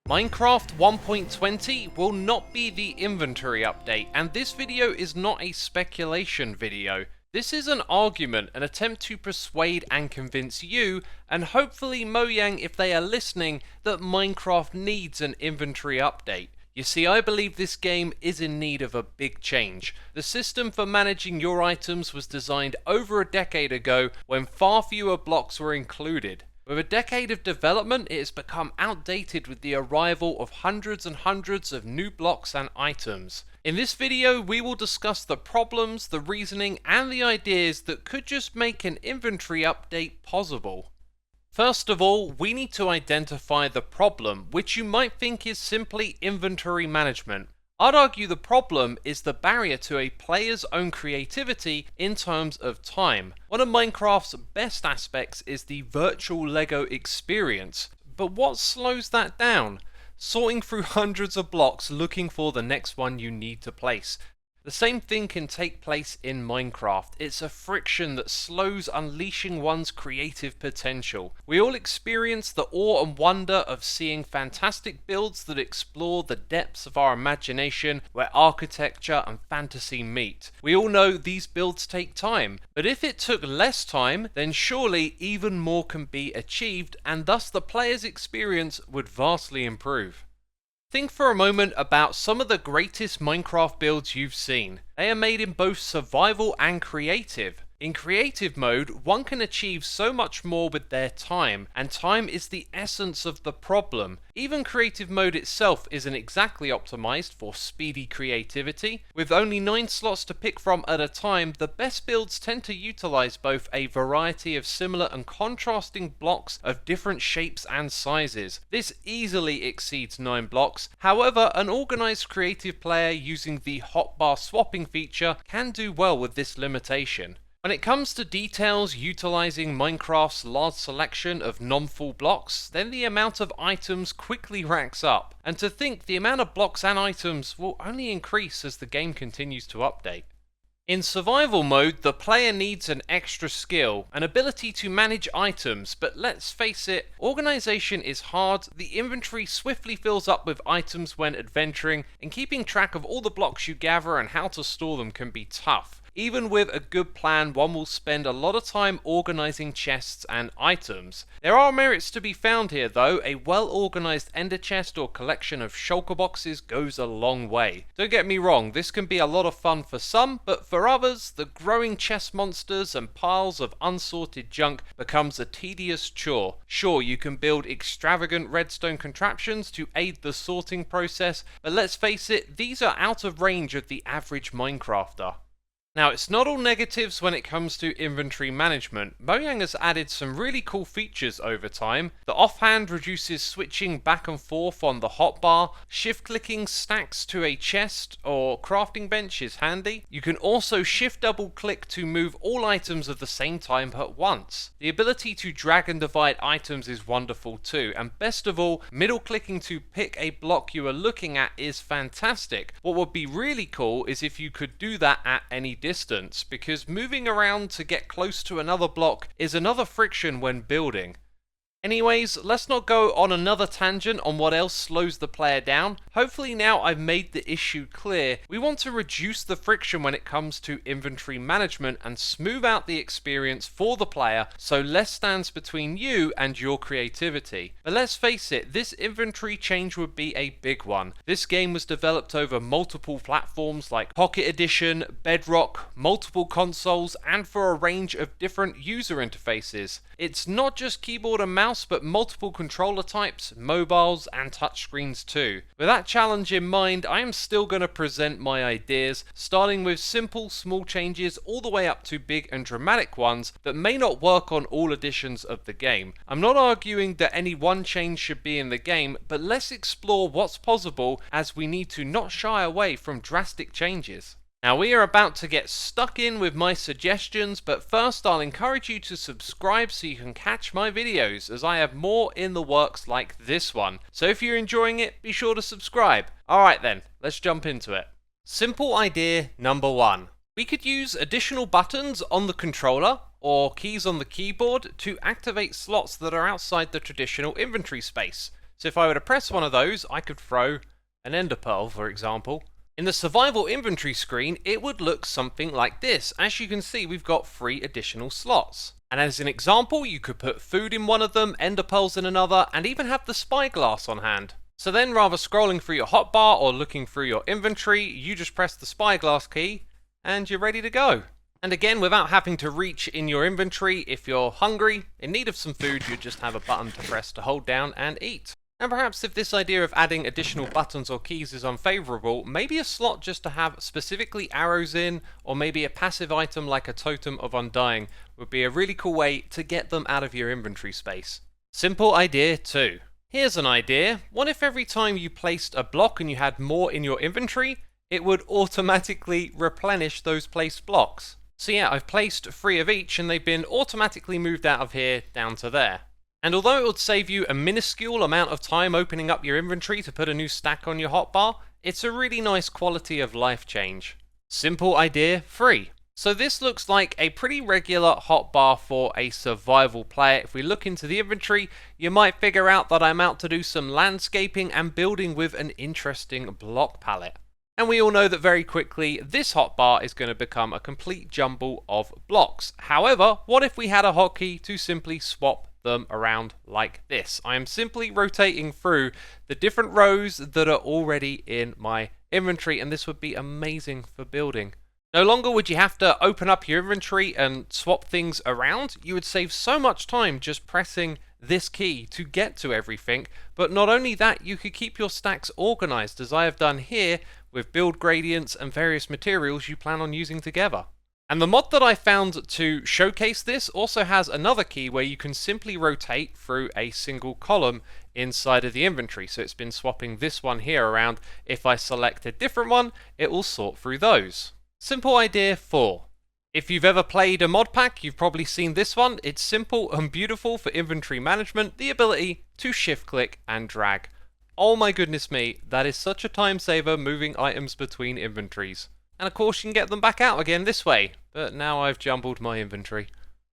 Minecraft 1.20 will not be the inventory update, and this video is not a speculation video. This is an argument, an attempt to persuade and convince you, and hopefully Mojang, if they are listening, that Minecraft needs an inventory update. You see, I believe this game is in need of a big change. The system for managing your items was designed over a decade ago when far fewer blocks were included. With a decade of development, it has become outdated with the arrival of hundreds and hundreds of new blocks and items. In this video, we will discuss the problems, the reasoning, and the ideas that could just make an inventory update possible. First of all, we need to identify the problem, which you might think is simply inventory management. I'd argue the problem is the barrier to a player's own creativity in terms of time. One of Minecraft's best aspects is the virtual Lego experience, but what slows that down? Sorting through hundreds of blocks looking for the next one you need to place. The same thing can take place in Minecraft. It's a friction that slows unleashing one's creative potential. We all experience the awe and wonder of seeing fantastic builds that explore the depths of our imagination, where architecture and fantasy meet. We all know these builds take time, but if it took less time, then surely even more can be achieved, and thus the player's experience would vastly improve. Think for a moment about some of the greatest Minecraft builds you've seen. They are made in both survival and creative. In creative mode, one can achieve so much more with their time, and time is the essence of the problem. Even creative mode itself isn't exactly optimized for speedy creativity. With only 9 slots to pick from at a time, the best builds tend to utilize both a variety of similar and contrasting blocks of different shapes and sizes. This easily exceeds 9 blocks. However, an organized creative player using the hotbar swapping feature can do well with this limitation. When it comes to details utilizing Minecraft's large selection of non-full blocks, then the amount of items quickly racks up, and to think the amount of blocks and items will only increase as the game continues to update. In survival mode, the player needs an extra skill, an ability to manage items, but let's face it, organization is hard, the inventory swiftly fills up with items when adventuring, and keeping track of all the blocks you gather and how to store them can be tough. Even with a good plan, one will spend a lot of time organizing chests and items. There are merits to be found here though. A well-organized ender chest or collection of shulker boxes goes a long way. Don't get me wrong, this can be a lot of fun for some, but for others, the growing chest monsters and piles of unsorted junk becomes a tedious chore. Sure, you can build extravagant redstone contraptions to aid the sorting process, but let's face it, these are out of range of the average Minecrafter. Now, it's not all negatives when it comes to inventory management. Mojang has added some really cool features over time. The offhand reduces switching back and forth on the hotbar. Shift-clicking stacks to a chest or crafting bench is handy. You can also shift-double-click to move all items at the same time at once. The ability to drag and divide items is wonderful too, and best of all, middle-clicking to pick a block you are looking at is fantastic. What would be really cool is if you could do that at any distance, because moving around to get close to another block is another friction when building. Anyways, let's not go on another tangent on what else slows the player down. Hopefully now I've made the issue clear. We want to reduce the friction when it comes to inventory management and smooth out the experience for the player so less stands between you and your creativity. But let's face it, this inventory change would be a big one. This game was developed over multiple platforms like Pocket Edition, Bedrock, multiple consoles, and for a range of different user interfaces. It's not just keyboard and mouse, but multiple controller types, mobiles, and touchscreens too. With that challenge in mind, I am still going to present my ideas, starting with simple, small changes all the way up to big and dramatic ones that may not work on all editions of the game. I'm not arguing that any one change should be in the game, but let's explore what's possible as we need to not shy away from drastic changes. Now we are about to get stuck in with my suggestions, but first I'll encourage you to subscribe so you can catch my videos, as I have more in the works like this one. So if you're enjoying it, be sure to subscribe. Alright then, let's jump into it. Simple idea number 1. We could use additional buttons on the controller or keys on the keyboard to activate slots that are outside the traditional inventory space. So if I were to press one of those, I could throw an ender pearl, for example. In the survival inventory screen, it would look something like this. As you can see, we've got 3 additional slots. And as an example, you could put food in one of them, ender pearls in another, and even have the spyglass on hand. So then, rather scrolling through your hotbar or looking through your inventory, you just press the spyglass key, and you're ready to go. And again, without having to reach in your inventory, if you're hungry, in need of some food, you just have a button to press to hold down and eat. And perhaps if this idea of adding additional buttons or keys is unfavourable, maybe a slot just to have specifically arrows in, or maybe a passive item like a Totem of Undying would be a really cool way to get them out of your inventory space. Simple idea 2. Here's an idea. What if every time you placed a block and you had more in your inventory, it would automatically replenish those placed blocks? So yeah, I've placed 3 of each and they've been automatically moved out of here down to there. And although it would save you a minuscule amount of time opening up your inventory to put a new stack on your hotbar, it's a really nice quality of life change. Simple idea 3. So this looks like a pretty regular hotbar for a survival player. If we look into the inventory, you might figure out that I'm out to do some landscaping and building with an interesting block palette. And we all know that very quickly, this hotbar is going to become a complete jumble of blocks. However, what if we had a hotkey to simply swap them around like this? I am simply rotating through the different rows that are already in my inventory, and this would be amazing for building. No longer would you have to open up your inventory and swap things around. You would save so much time just pressing this key to get to everything. But not only that, you could keep your stacks organized, as I have done here with build gradients and various materials you plan on using together. And the mod that I found to showcase this also has another key where you can simply rotate through a single column inside of the inventory. So it's been swapping this one here around. If I select a different one, it will sort through those. Simple idea 4. If you've ever played a mod pack, you've probably seen this one. It's simple and beautiful for inventory management, the ability to shift click and drag. Oh my goodness me, that is such a time saver moving items between inventories. And of course you can get them back out again this way, but now I've jumbled my inventory.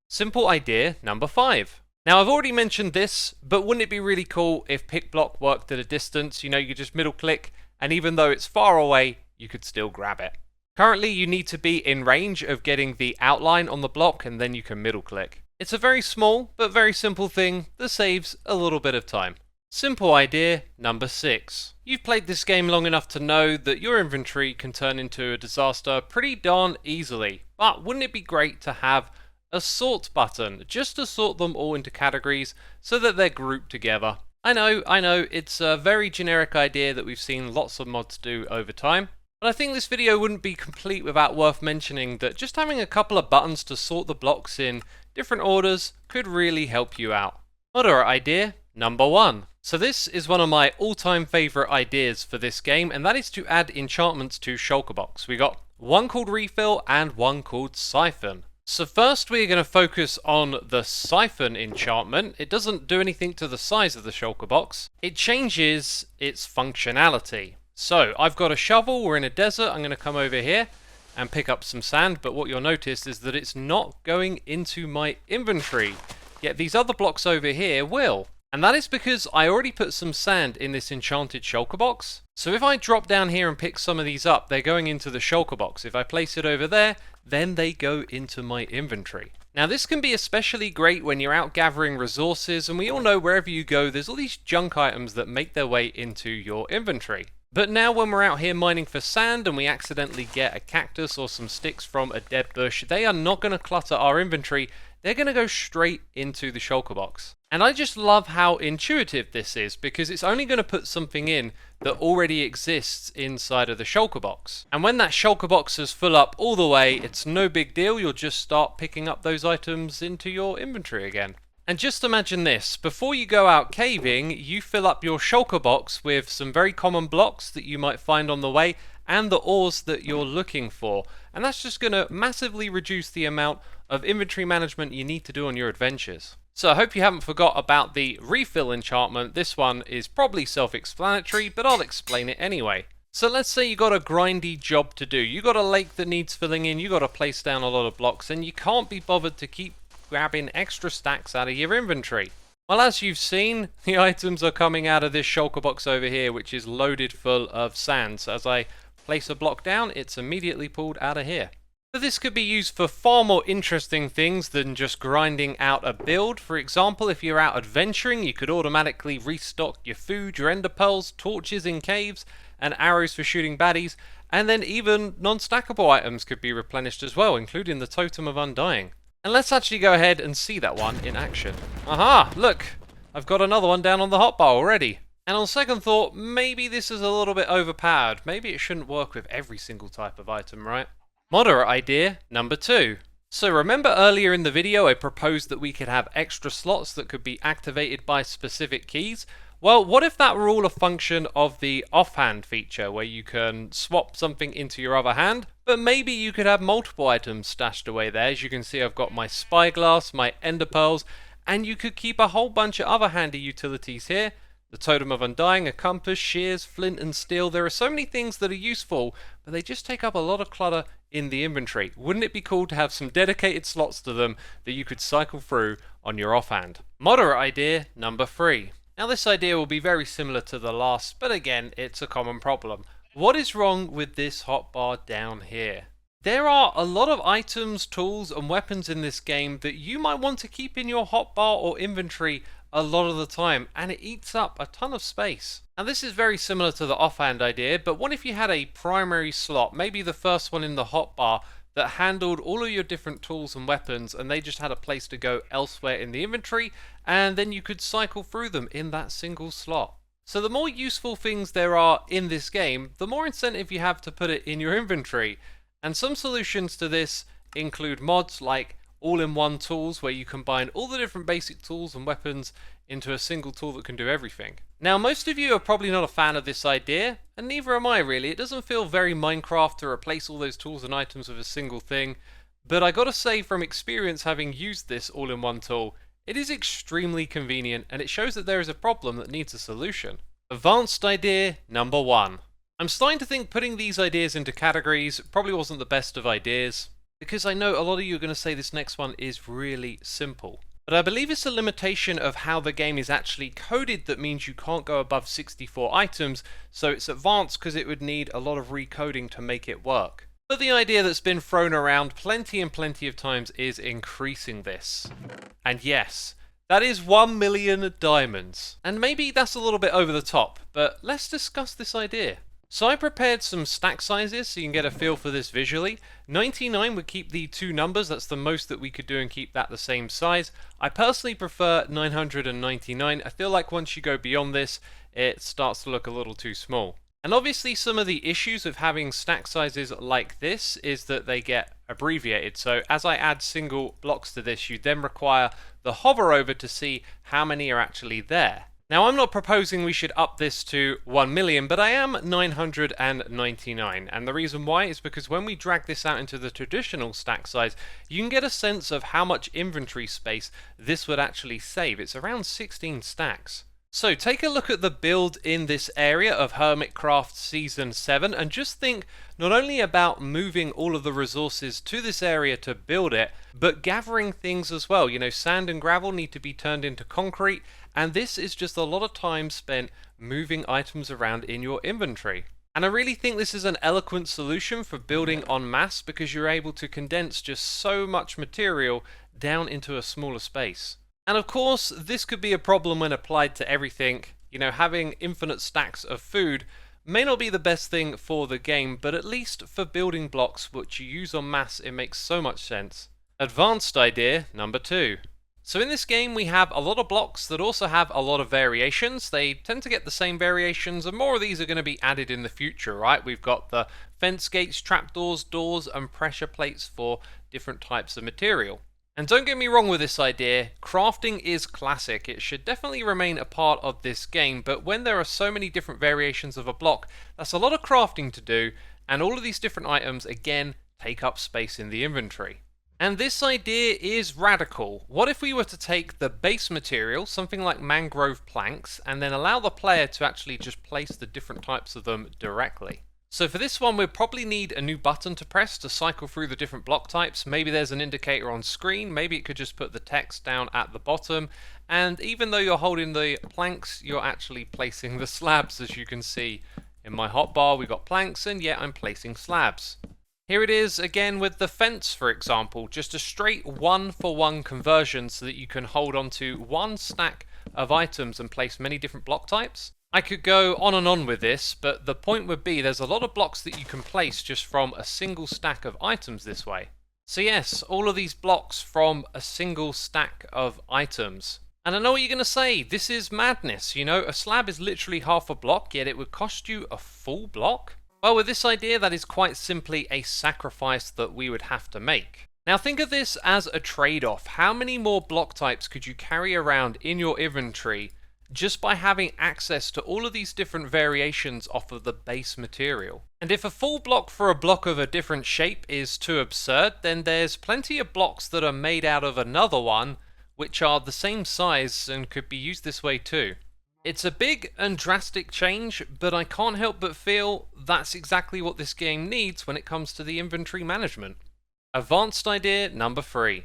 Simple idea number 5. Now I've already mentioned this, but wouldn't it be really cool if pick block worked at a distance? You know, you just middle click, and even though it's far away, you could still grab it. Currently you need to be in range of getting the outline on the block, and then you can middle click. It's a very small, but very simple thing that saves a little bit of time. Simple idea number 6. You've played this game long enough to know that your inventory can turn into a disaster pretty darn easily, but wouldn't it be great to have a sort button just to sort them all into categories so that they're grouped together? I know, it's a very generic idea that we've seen lots of mods do over time, but I think this video wouldn't be complete without worth mentioning that just having a couple of buttons to sort the blocks in different orders could really help you out. Moderate idea number 1. So this is one of my all-time favourite ideas for this game, and that is to add enchantments to Shulker Box. We got one called Refill and one called Siphon. So first we're going to focus on the Siphon enchantment. It doesn't do anything to the size of the Shulker Box. It changes its functionality. So I've got a shovel, we're in a desert, I'm going to come over here and pick up some sand, but what you'll notice is that it's not going into my inventory, yet these other blocks over here will. And that is because I already put some sand in this enchanted shulker box. So if I drop down here and pick some of these up, they're going into the shulker box. If I place it over there, then they go into my inventory. Now this can be especially great when you're out gathering resources, and we all know wherever you go, there's all these junk items that make their way into your inventory. But now when we're out here mining for sand and we accidentally get a cactus or some sticks from a dead bush, they are not going to clutter our inventory. They're going to go straight into the shulker box. And I just love how intuitive this is, because it's only going to put something in that already exists inside of the shulker box. And when that shulker box is full up all the way, it's no big deal. You'll just start picking up those items into your inventory again. And just imagine this, before you go out caving, you fill up your shulker box with some very common blocks that you might find on the way and the ores that you're looking for. And that's just going to massively reduce the amount of inventory management you need to do on your adventures. So I hope you haven't forgot about the refill enchantment. This one is probably self-explanatory, but I'll explain it anyway. So let's say you got a grindy job to do. You got a lake that needs filling in, you got to place down a lot of blocks, and you can't be bothered to keep grabbing extra stacks out of your inventory. Well, as you've seen, the items are coming out of this shulker box over here, which is loaded full of sand. So as I place a block down, it's immediately pulled out of here. But this could be used for far more interesting things than just grinding out a build. For example, if you're out adventuring, you could automatically restock your food, your ender pearls, torches in caves, and arrows for shooting baddies. And then even non-stackable items could be replenished as well, including the Totem of Undying. And let's actually go ahead and see that one in action. Aha! Look! I've got another one down on the hotbar already. And on second thought, maybe this is a little bit overpowered. Maybe it shouldn't work with every single type of item, right? Moderate idea number 2. So remember earlier in the video I proposed that we could have extra slots that could be activated by specific keys? Well, what if that were all a function of the offhand feature, where you can swap something into your other hand, but maybe you could have multiple items stashed away there. As you can see, I've got my spyglass, my ender pearls, and you could keep a whole bunch of other handy utilities here. The Totem of Undying, a compass, shears, flint and steel. There are so many things that are useful, but they just take up a lot of clutter in the inventory. Wouldn't it be cool to have some dedicated slots to them that you could cycle through on your offhand? Moderate idea number 3. Now this idea will be very similar to the last, but again, it's a common problem. What is wrong with this hotbar down here? There are a lot of items, tools and weapons in this game that you might want to keep in your hotbar or inventory a lot of the time, and it eats up a ton of space. Now this is very similar to the offhand idea, but what if you had a primary slot, maybe the first one in the hotbar, that handled all of your different tools and weapons, and they just had a place to go elsewhere in the inventory, and then you could cycle through them in that single slot. So the more useful things there are in this game, the more incentive you have to put it in your inventory. And some solutions to this include mods like all-in-one tools, where you combine all the different basic tools and weapons into a single tool that can do everything. Now, most of you are probably not a fan of this idea, and neither am I really. It doesn't feel very Minecraft to replace all those tools and items with a single thing, but I gotta say from experience, having used this all-in-one tool, it is extremely convenient, and it shows that there is a problem that needs a solution. Advanced idea number 1. I'm starting to think putting these ideas into categories probably wasn't the best of ideas, because I know a lot of you are going to say this next one is really simple. But I believe it's a limitation of how the game is actually coded that means you can't go above 64 items, so it's advanced because it would need a lot of recoding to make it work. But the idea that's been thrown around plenty and plenty of times is increasing this. And yes, that is 1 million diamonds. And maybe that's a little bit over the top, but let's discuss this idea. So I prepared some stack sizes so you can get a feel for this visually. 99 would keep the 2 numbers, that's the most that we could do and keep that the same size. I personally prefer 999. I feel like once you go beyond this, it starts to look a little too small. And obviously some of the issues with having stack sizes like this is that they get abbreviated. So as I add single blocks to this, you then require the hover over to see how many are actually there. Now, I'm not proposing we should up this to 1 million, but I am 999, and the reason why is because when we drag this out into the traditional stack size, you can get a sense of how much inventory space this would actually save. It's around 16 stacks. So take a look at the build in this area of Hermitcraft Season 7 and just think not only about moving all of the resources to this area to build it, but gathering things as well. You know, sand and gravel need to be turned into concrete, and this is just a lot of time spent moving items around in your inventory. And I really think this is an eloquent solution for building en masse because you're able to condense just so much material down into a smaller space. And of course, this could be a problem when applied to everything. You know, having infinite stacks of food may not be the best thing for the game, but at least for building blocks which you use en masse, it makes so much sense. Advanced idea number 2. So in this game we have a lot of blocks that also have a lot of variations. They tend to get the same variations, and more of these are going to be added in the future, right? We've got the fence gates, trapdoors, doors and pressure plates for different types of material. And don't get me wrong with this idea, crafting is classic. It should definitely remain a part of this game, but when there are so many different variations of a block, that's a lot of crafting to do, and all of these different items again take up space in the inventory. And this idea is radical. What if we were to take the base material, something like mangrove planks, and then allow the player to actually just place the different types of them directly? So for this one, we'll probably need a new button to press to cycle through the different block types. Maybe there's an indicator on screen, maybe it could just put the text down at the bottom. And even though you're holding the planks, you're actually placing the slabs. As you can see in my hotbar, we've got planks, and yet I'm placing slabs. Here it is again with the fence, for example, just a straight 1-for-1 conversion so that you can hold onto one stack of items and place many different block types. I could go on and on with this, but the point would be there's a lot of blocks that you can place just from a single stack of items this way. So yes, all of these blocks from a single stack of items. And I know what you're going to say, this is madness, you know, a slab is literally half a block, yet it would cost you a full block? Well, with this idea, that is quite simply a sacrifice that we would have to make. Now think of this as a trade-off. How many more block types could you carry around in your inventory just by having access to all of these different variations off of the base material? And if a full block for a block of a different shape is too absurd, then there's plenty of blocks that are made out of another one which are the same size and could be used this way too. It's a big and drastic change, but I can't help but feel that's exactly what this game needs when it comes to the inventory management. Advanced idea number 3.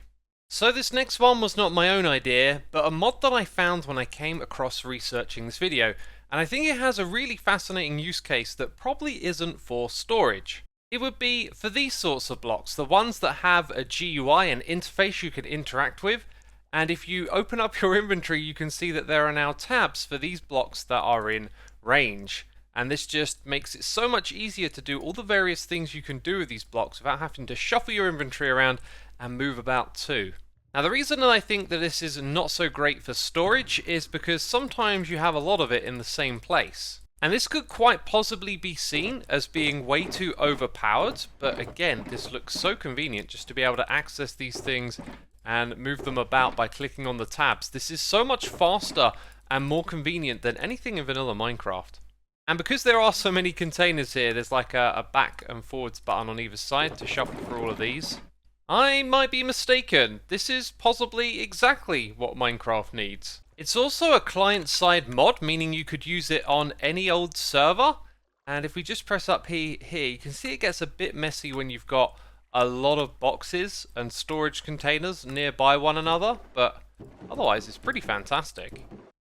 So this next one was not my own idea, but a mod that I found when I came across researching this video, and I think it has a really fascinating use case that probably isn't for storage. It would be for these sorts of blocks, the ones that have a GUI, an interface you can interact with. And if you open up your inventory, you can see that there are now tabs for these blocks that are in range. And this just makes it so much easier to do all the various things you can do with these blocks without having to shuffle your inventory around and move about too. Now the reason that I think that this is not so great for storage is because sometimes you have a lot of it in the same place. And this could quite possibly be seen as being way too overpowered, but again, this looks so convenient just to be able to access these things and move them about by clicking on the tabs. This is so much faster and more convenient than anything in vanilla Minecraft. And because there are so many containers here, there's like a back and forwards button on either side to shuffle through all of these. I might be mistaken, this is possibly exactly what Minecraft needs. It's also a client-side mod, meaning you could use it on any old server. And if we just press up here, you can see it gets a bit messy when you've got a lot of boxes and storage containers nearby one another, but otherwise it's pretty fantastic.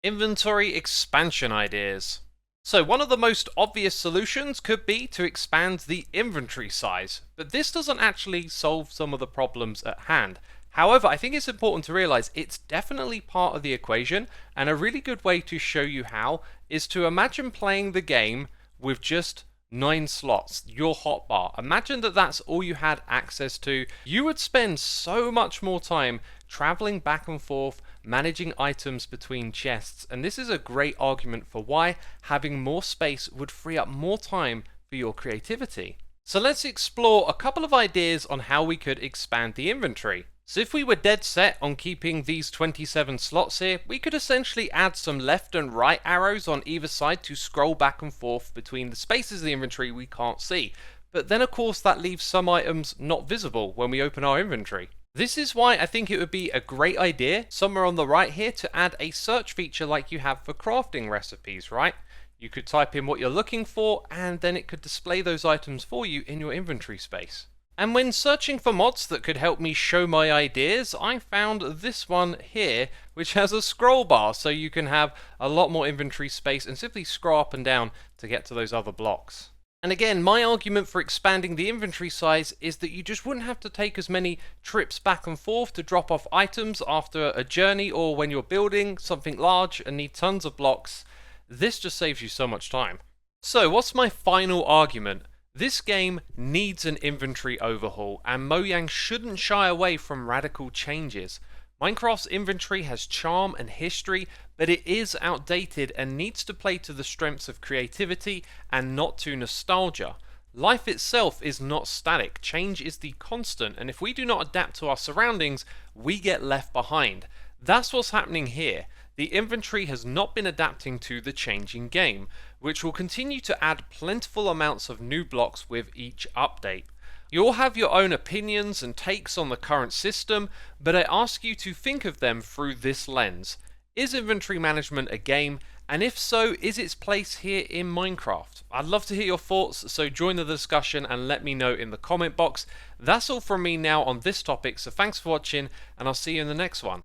Inventory expansion ideas. So one of the most obvious solutions could be to expand the inventory size, but this doesn't actually solve some of the problems at hand. However, I think it's important to realize it's definitely part of the equation, and a really good way to show you how is to imagine playing the game with just 9 slots, your hotbar. Imagine that that's all you had access to. You would spend so much more time traveling back and forth, managing items between chests, and this is a great argument for why having more space would free up more time for your creativity. So let's explore a couple of ideas on how we could expand the inventory. So if we were dead set on keeping these 27 slots here, we could essentially add some left and right arrows on either side to scroll back and forth between the spaces of the inventory we can't see. But then of course that leaves some items not visible when we open our inventory. This is why I think it would be a great idea, somewhere on the right here, to add a search feature like you have for crafting recipes, right? You could type in what you're looking for and then it could display those items for you in your inventory space. And when searching for mods that could help me show my ideas, I found this one here, which has a scroll bar, so you can have a lot more inventory space and simply scroll up and down to get to those other blocks. And again, my argument for expanding the inventory size is that you just wouldn't have to take as many trips back and forth to drop off items after a journey, or when you're building something large and need tons of blocks. This just saves you so much time. So what's my final argument? This game needs an inventory overhaul, and Mojang shouldn't shy away from radical changes. Minecraft's inventory has charm and history, but it is outdated and needs to play to the strengths of creativity and not to nostalgia. Life itself is not static, change is the constant, and if we do not adapt to our surroundings, we get left behind. That's what's happening here. The inventory has not been adapting to the changing game, which will continue to add plentiful amounts of new blocks with each update. You all have your own opinions and takes on the current system, but I ask you to think of them through this lens. Is inventory management a game? And if so, is its place here in Minecraft? I'd love to hear your thoughts, so join the discussion and let me know in the comment box. That's all from me now on this topic, so thanks for watching, and I'll see you in the next one.